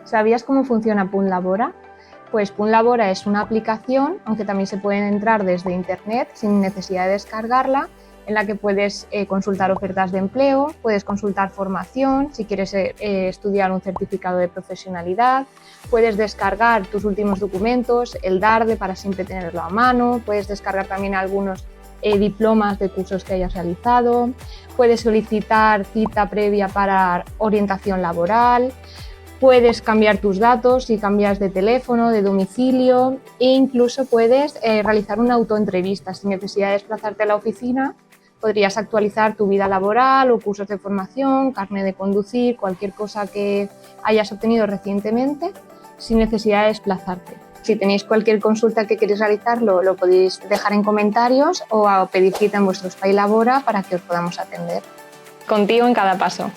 ¿Sabías cómo funciona Punlabora? Pues Punlabora es una aplicación, aunque también se puede entrar desde internet sin necesidad de descargarla, en la que puedes consultar ofertas de empleo, puedes consultar formación, si quieres estudiar un certificado de profesionalidad, puedes descargar tus últimos documentos, el DARDE para siempre tenerlo a mano, puedes descargar también algunos diplomas de cursos que hayas realizado, puedes solicitar cita previa para orientación laboral, puedes cambiar tus datos si cambias de teléfono, de domicilio e incluso puedes realizar una autoentrevista sin necesidad de desplazarte a la oficina. Podrías actualizar tu vida laboral o cursos de formación, carnet de conducir, cualquier cosa que hayas obtenido recientemente sin necesidad de desplazarte. Si tenéis cualquier consulta que queréis realizar, lo podéis dejar en comentarios o pedir cita en vuestro Spy Labora para que os podamos atender. Contigo en cada paso.